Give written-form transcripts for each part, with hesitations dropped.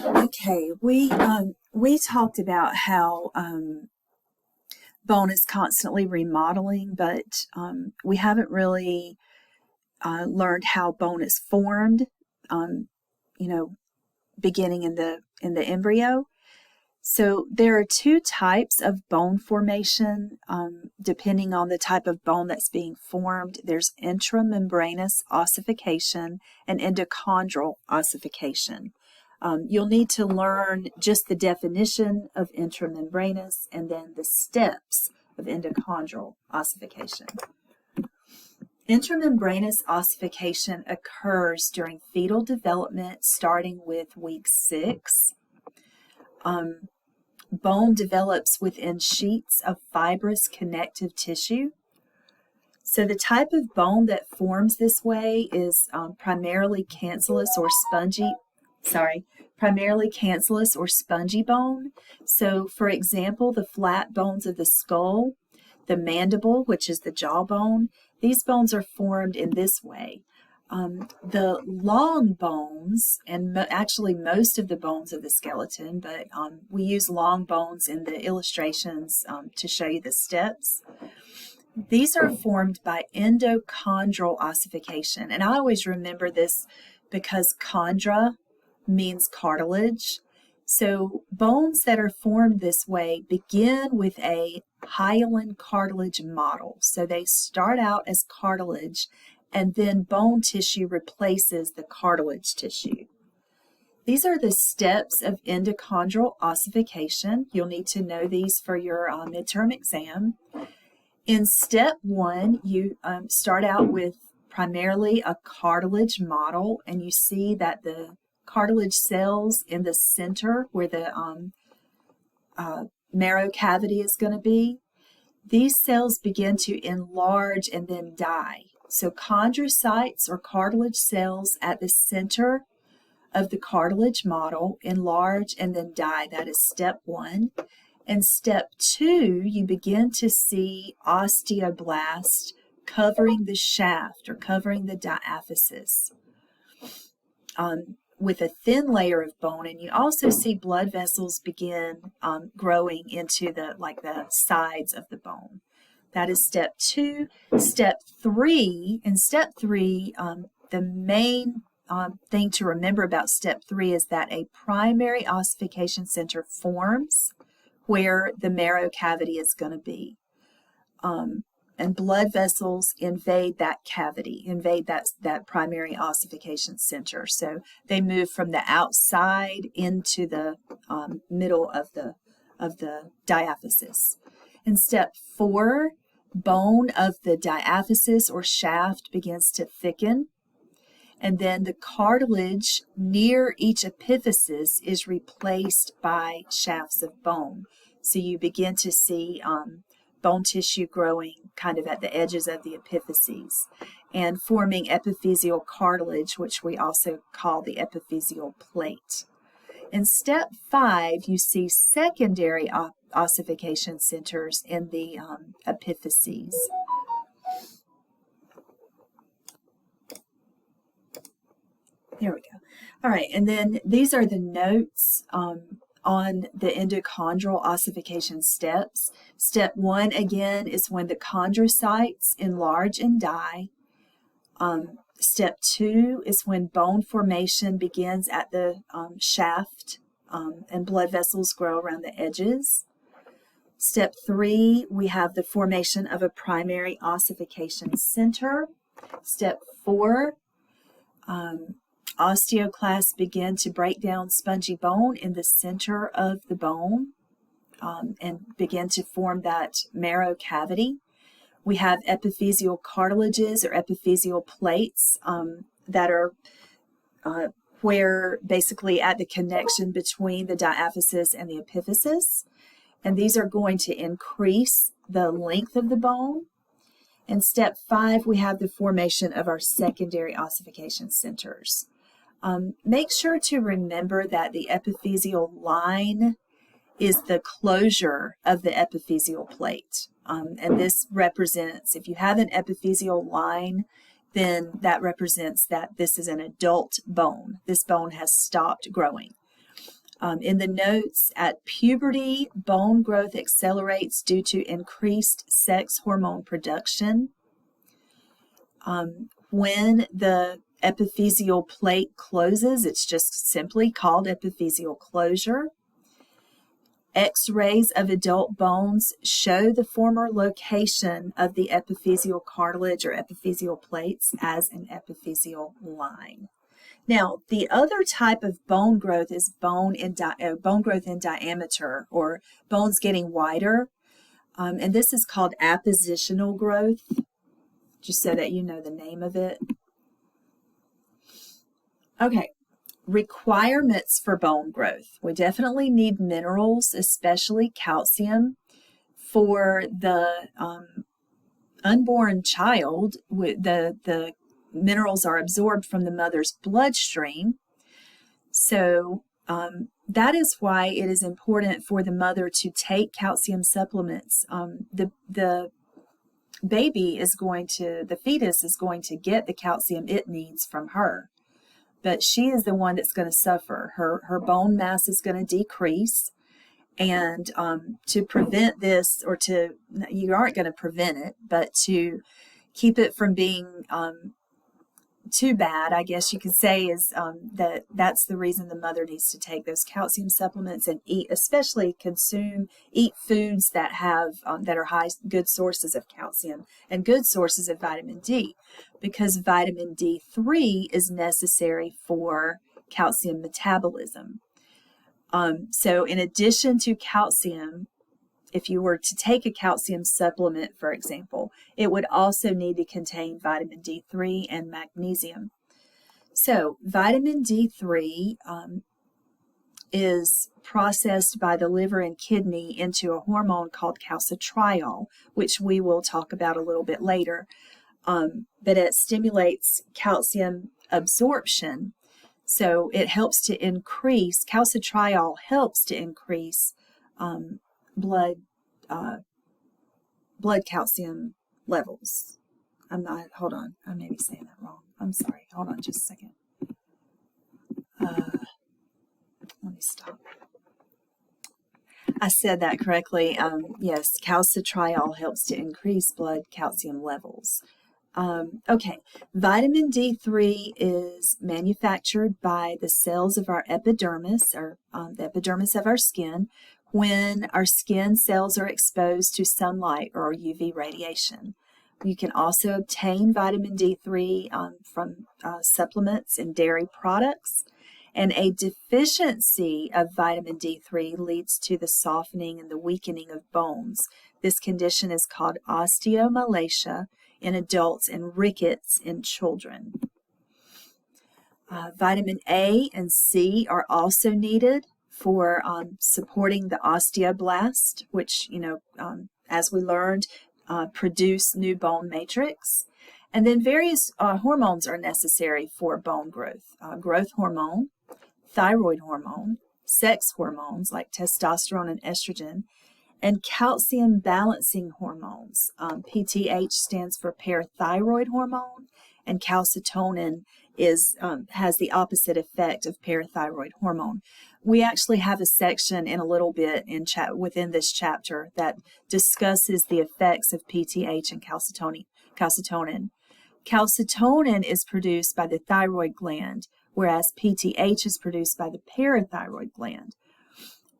Okay, we talked about how bone is constantly remodeling, but we haven't really learned how bone is formed. Um, you know, beginning in the embryo. So there are two types of bone formation, depending on the type of bone that's being formed. There's intramembranous ossification and endochondral ossification. You'll need to learn just the definition of intramembranous and then the steps of endochondral ossification. Intramembranous ossification occurs during fetal development starting with week 6. Bone develops within sheets of fibrous connective tissue. So the type of bone that forms this way is primarily cancellous or spongy bone. So for example, the flat bones of the skull, the mandible, which is the jawbone, these bones are formed in this way. The long bones, and actually most of the bones of the skeleton, but we use long bones in the illustrations to show you the steps. These are formed by endochondral ossification. And I always remember this because chondra means cartilage. So bones that are formed this way begin with a hyaline cartilage model. So they start out as cartilage, and then bone tissue replaces the cartilage tissue. These are the steps of endochondral ossification. You'll need to know these for your midterm exam. In step 1, you start out with primarily a cartilage model, and you see that the cartilage cells in the center where the marrow cavity is going to be, these cells begin to enlarge and then die. So chondrocytes or cartilage cells at the center of the cartilage model enlarge and then die. That is step 1. And step 2, you begin to see osteoblast covering the shaft or covering the diaphysis with a thin layer of bone. And you also see blood vessels begin growing into the sides of the bone. That is step 2. Step 3, the main thing to remember about step 3 is that a primary ossification center forms where the marrow cavity is going to be. And blood vessels invade that cavity, invade that primary ossification center. So they move from the outside into the middle of the diaphysis. In step 4, bone of the diaphysis or shaft begins to thicken, and then the cartilage near each epiphysis is replaced by shafts of bone. So you begin to see bone tissue growing kind of at the edges of the epiphyses and forming epiphyseal cartilage, which we also call the epiphyseal plate. In step 5, you see secondary ossification centers in the epiphyses. There we go. All right, and then these are the notes on the endochondral ossification steps. Step 1, again, is when the chondrocytes enlarge and die. Step 2 is when bone formation begins at the shaft and blood vessels grow around the edges. Step 3, we have the formation of a primary ossification center. Step 4, osteoclasts begin to break down spongy bone in the center of the bone and begin to form that marrow cavity. We have epiphyseal cartilages or epiphyseal plates that are where basically at the connection between the diaphysis and the epiphysis. And these are going to increase the length of the bone. In step 5, we have the formation of our secondary ossification centers. Make sure to remember that the epiphyseal line is the closure of the epiphyseal plate. And this represents, if you have an epiphyseal line, then that represents that this is an adult bone. This bone has stopped growing. In the notes, at puberty, bone growth accelerates due to increased sex hormone production. When the epiphyseal plate closes, it's just simply called epiphyseal closure. X-rays of adult bones show the former location of the epiphyseal cartilage or epiphyseal plates as an epiphyseal line. Now, the other type of bone growth is bone growth in diameter, or bones getting wider, and this is called appositional growth, just so that you know the name of it. Okay. Requirements for bone growth. We definitely need minerals, especially calcium. For the unborn child, the minerals are absorbed from the mother's bloodstream. So that is why it is important for the mother to take calcium supplements. The baby is going to, the fetus is going to get the calcium it needs from her. But she is the one that's going to suffer. Her bone mass is going to decrease. And to prevent this, or you aren't going to prevent it, but to keep it from being too bad, I guess you could say, is that's the reason the mother needs to take those calcium supplements and eat foods that have that are good sources of calcium and good sources of vitamin D, because vitamin D3 is necessary for calcium metabolism. So in addition to calcium, if you were to take a calcium supplement, for example, it would also need to contain vitamin D3 and magnesium. So vitamin D3 is processed by the liver and kidney into a hormone called calcitriol, which we will talk about a little bit later. But it stimulates calcium absorption. So it helps to increase, calcitriol helps to increase blood calcium levels. Hold on, I may be saying that wrong. I'm sorry, hold on just a second. Let me stop. I said that correctly. Yes, calcitriol helps to increase blood calcium levels. Okay, vitamin D3 is manufactured by the cells of our epidermis, or the epidermis of our skin, when our skin cells are exposed to sunlight or UV radiation. You can also obtain vitamin D3 from supplements and dairy products. And a deficiency of vitamin D3 leads to the softening and the weakening of bones. This condition is called osteomalacia in adults and rickets in children. Vitamin A and C are also needed for supporting the osteoblast, which, as we learned, produce new bone matrix. And then various hormones are necessary for bone growth. Growth hormone, thyroid hormone, sex hormones like testosterone and estrogen, and calcium balancing hormones. PTH stands for parathyroid hormone, and calcitonin has the opposite effect of parathyroid hormone. We actually have a section in a little bit within this chapter that discusses the effects of PTH and calcitonin. Calcitonin is produced by the thyroid gland, whereas PTH is produced by the parathyroid gland.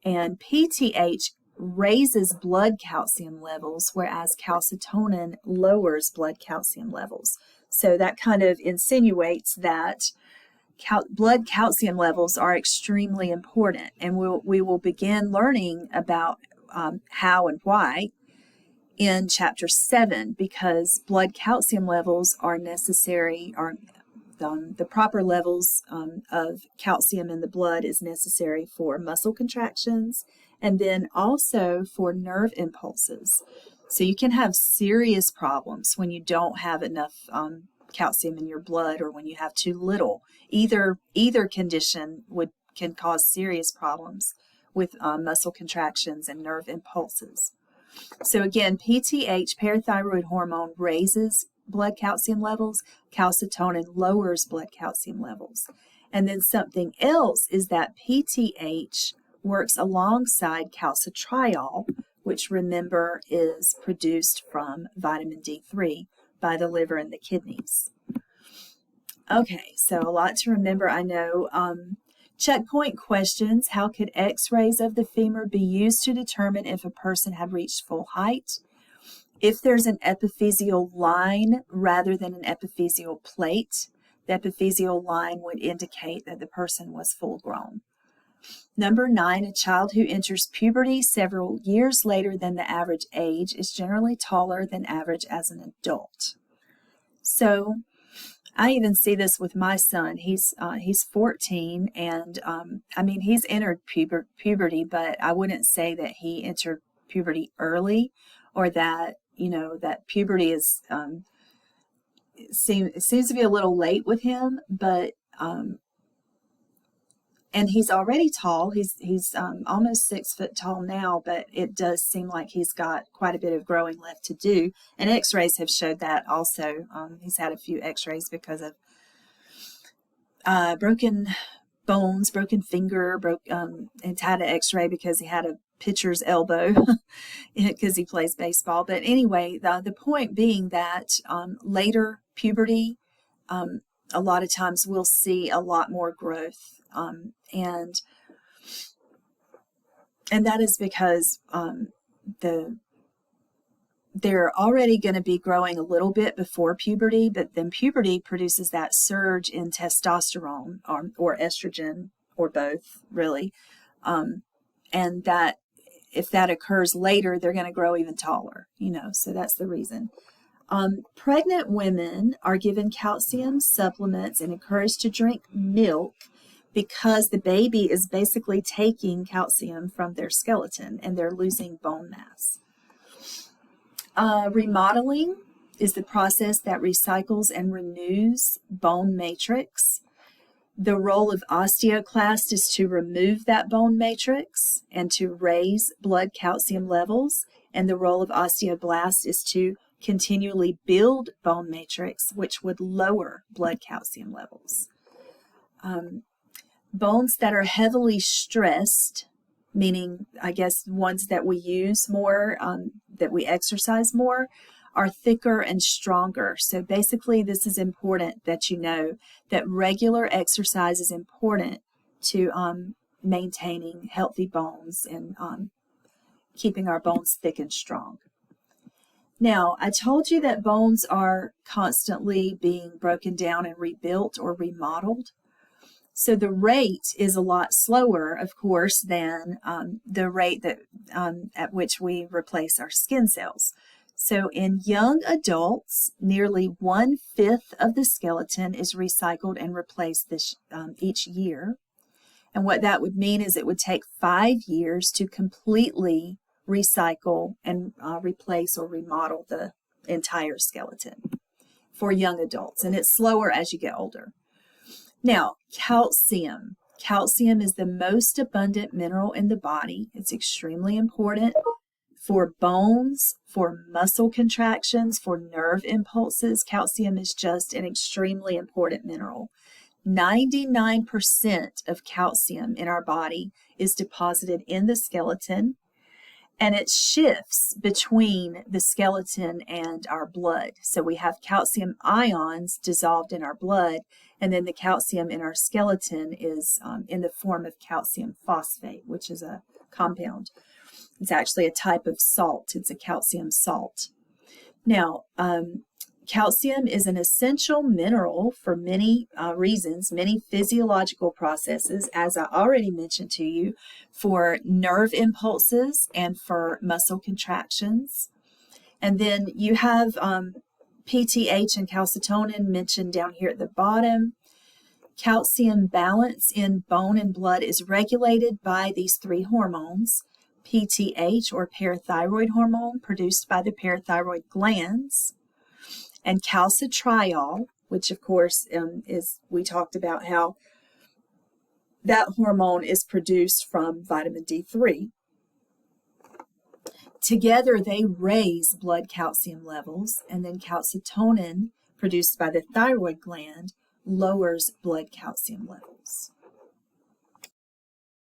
And PTH raises blood calcium levels, whereas calcitonin lowers blood calcium levels. So that kind of insinuates that blood calcium levels are extremely important, and we will begin learning about how and why in chapter 7, because blood calcium levels are necessary, the proper levels of calcium in the blood is necessary for muscle contractions and then also for nerve impulses. So you can have serious problems when you don't have enough calcium in your blood, or when you have too little. Either condition can cause serious problems with muscle contractions and nerve impulses. So again, PTH, parathyroid hormone, raises blood calcium levels. Calcitonin lowers blood calcium levels. And then something else is that PTH works alongside calcitriol, which remember is produced from vitamin D3 by the liver and the kidneys. Okay, so a lot to remember, I know. Checkpoint questions. How could x-rays of the femur be used to determine if a person had reached full height? If there's an epiphyseal line rather than an epiphyseal plate, the epiphyseal line would indicate that the person was full grown. Number 9, a child who enters puberty several years later than the average age is generally taller than average as an adult. So I even see this with my son. He's 14, and I mean, he's entered puberty, but I wouldn't say that he entered puberty early, or that, you know, that puberty is seems to be a little late with him. But and he's already tall. He's almost 6 foot tall now, but it does seem like he's got quite a bit of growing left to do. And x-rays have showed that also. He's had a few x-rays because of broken bones, broken finger, and had an x-ray because he had a pitcher's elbow because he plays baseball. But anyway, the point being that later puberty, a lot of times we'll see a lot more growth. And that is because they're already going to be growing a little bit before puberty, but then puberty produces that surge in testosterone or estrogen, or both, really. And that if that occurs later, they're going to grow even taller, you know, so that's the reason. Pregnant women are given calcium supplements and encouraged to drink milk, because the baby is basically taking calcium from their skeleton and they're losing bone mass. Remodeling is the process that recycles and renews bone matrix. The role of osteoclast is to remove that bone matrix and to raise blood calcium levels, and the role of osteoblast is to continually build bone matrix, which would lower blood calcium levels. Bones that are heavily stressed, meaning, I guess, ones that we use more, that we exercise more, are thicker and stronger. So basically, this is important that you know that regular exercise is important to maintaining healthy bones and keeping our bones thick and strong. Now, I told you that bones are constantly being broken down and rebuilt or remodeled. So the rate is a lot slower, of course, than the rate that at which we replace our skin cells. So in young adults, nearly 1/5 of the skeleton is recycled and replaced each year. And what that would mean is it would take 5 years to completely recycle and replace or remodel the entire skeleton for young adults. And it's slower as you get older. Now, calcium. Calcium is the most abundant mineral in the body. It's extremely important for bones, for muscle contractions, for nerve impulses. Calcium is just an extremely important mineral. 99% of calcium in our body is deposited in the skeleton, and it shifts between the skeleton and our blood. So we have calcium ions dissolved in our blood, and then the calcium in our skeleton is in the form of calcium phosphate, which is a compound. It's actually a type of salt. It's a calcium salt. Now, calcium is an essential mineral for many reasons, many physiological processes, as I already mentioned to you, for nerve impulses and for muscle contractions. And then you have PTH and calcitonin mentioned down here at the bottom. Calcium balance in bone and blood is regulated by these 3 hormones: PTH, or parathyroid hormone, produced by the parathyroid glands, and calcitriol, which of course we talked about how that hormone is produced from vitamin D3. Together, they raise blood calcium levels, and then calcitonin, produced by the thyroid gland, lowers blood calcium levels.